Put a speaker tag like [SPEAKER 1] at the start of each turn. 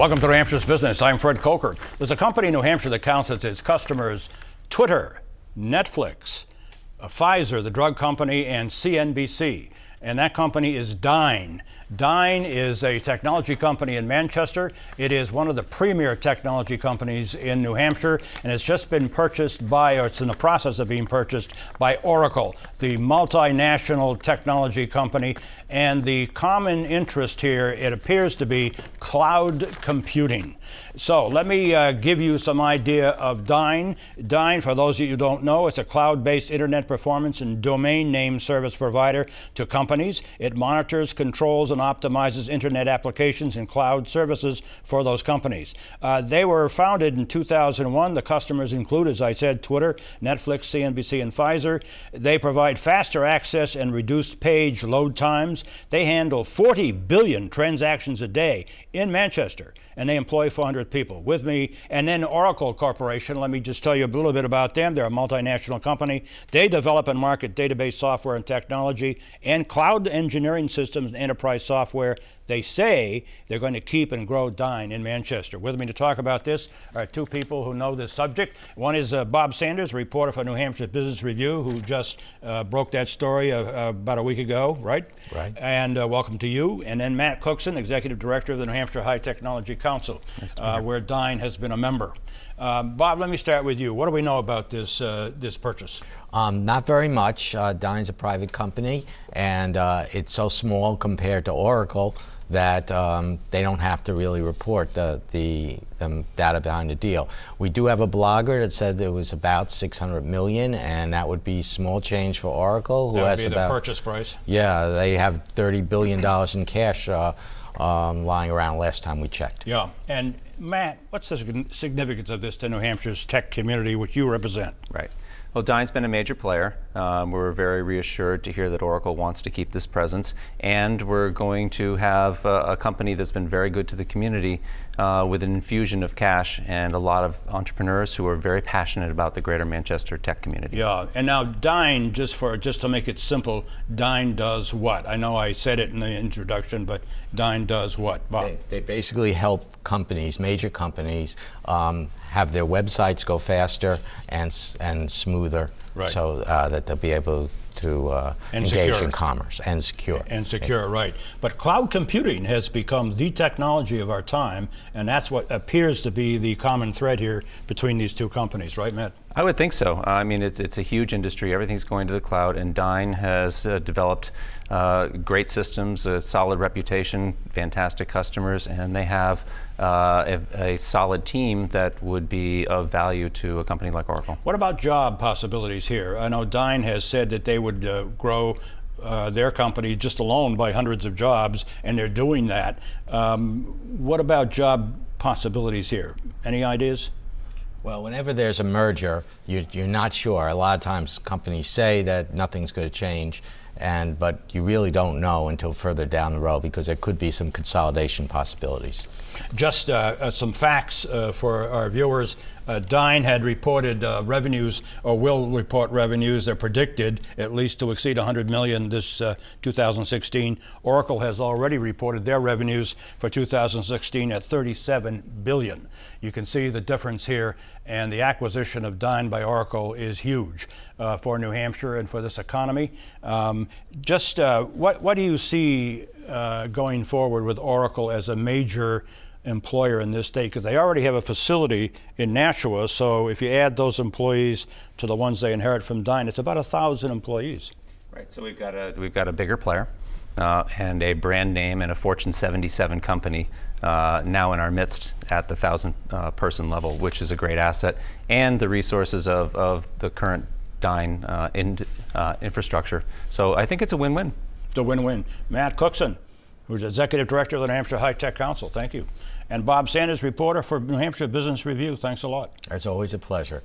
[SPEAKER 1] Welcome to New Hampshire's Business. I'm Fred Coker. There's a company in New Hampshire that counts as its customers Twitter, Netflix, Pfizer, the drug company, and CNBC. And that company is Dyn. Dyn is a technology company in Manchester. It is one of the premier technology companies in New Hampshire, and it's just been purchased by, or it's in the process of being purchased by Oracle, the multinational technology company. And the common interest here, it appears to be cloud computing. So let me give you some idea of Dyn. Dyn, for those of you who don't know, it's a cloud-based internet performance and domain name service provider to companies. It monitors, controls, and optimizes internet applications and cloud services for those companies. They were founded in 2001. The customers include, as I said, Twitter, Netflix, CNBC, and Pfizer. They provide faster access and reduced page load times. They handle 40 billion transactions a day in Manchester, and they employ 400 people. With me, and then Oracle Corporation, let me just tell you a little bit about them. They're a multinational company. They develop and market database software and technology and cloud engineering systems and enterprise software. They say they're going to keep and grow Dyn in Manchester. With me to talk about this are two people who know this subject. One is Bob Sanders, reporter for New Hampshire Business Review, who just broke that story about a week ago, right?
[SPEAKER 2] Right.
[SPEAKER 1] And welcome to you. And then Matt Cookson, Executive Director of the New Hampshire High Technology Council, where Dyn has been a member. Bob, let me start with you. What do we know about this purchase?
[SPEAKER 2] Not very much. Dyn's a private company, and it's so small compared to Oracle that they don't have to really report the data behind the deal. We do have a blogger that said it was about $600 million, and that would be small change for Oracle, who has
[SPEAKER 1] about the purchase price.
[SPEAKER 2] Yeah, they have $30 billion in cash lying around last time we checked.
[SPEAKER 1] Yeah, and Matt, what's the significance of this to New Hampshire's tech community, which you represent?
[SPEAKER 3] Right. Well, Dyn's been a major player. We're very reassured to hear that Oracle wants to keep this presence, and we're going to have a company that's been very good to the community with an infusion of cash and a lot of entrepreneurs who are very passionate about the greater Manchester tech community.
[SPEAKER 1] Yeah, and now Dyn, just to make it simple, Dyn does what? I know I said it in the introduction, but Dyn does what, Bob?
[SPEAKER 2] They basically help companies, major companies, have their websites go faster and smoother,
[SPEAKER 1] right,
[SPEAKER 2] so that they'll be able to engage in commerce and secure.
[SPEAKER 1] And secure, right. But cloud computing has become the technology of our time, and that's what appears to be the common thread here between these two companies, right, Matt?
[SPEAKER 3] I would think so. I mean, it's a huge industry. Everything's going to the cloud, and Dyn has developed great systems, a solid reputation, fantastic customers, and they have a solid team that would be of value to a company like Oracle.
[SPEAKER 1] What about job possibilities here? I know Dyn has said that they would grow their company just alone by hundreds of jobs, and they're doing that. What about job possibilities here? Any ideas?
[SPEAKER 2] Well, whenever there's a merger, you're not sure. A lot of times companies say that nothing's going to change, but you really don't know until further down the road, because there could be some consolidation possibilities.
[SPEAKER 1] Just some facts for our viewers. Dyn had reported revenues, or will report revenues. They're predicted at least to exceed 100 million this 2016. Oracle has already reported their revenues for 2016 at 37 billion. You can see the difference here, and the acquisition of Dyn by Oracle is huge for New Hampshire and for this economy. What do you see going forward with Oracle as a major employer in this state? Because they already have a facility in Nashua, so if you add those employees to the ones they inherit from Dyn, it's about 1,000 employees.
[SPEAKER 3] Right. So we've got a bigger player and a brand name and a Fortune 77 company now in our midst at the 1,000-person level, which is a great asset, and the resources of the current Dyn infrastructure. So I think it's a win-win.
[SPEAKER 1] It's a win-win. Matt Cookson, who's Executive Director of the New Hampshire High Tech Council. Thank you. And Bob Sanders, reporter for New Hampshire Business Review. Thanks a lot.
[SPEAKER 2] It's always a pleasure.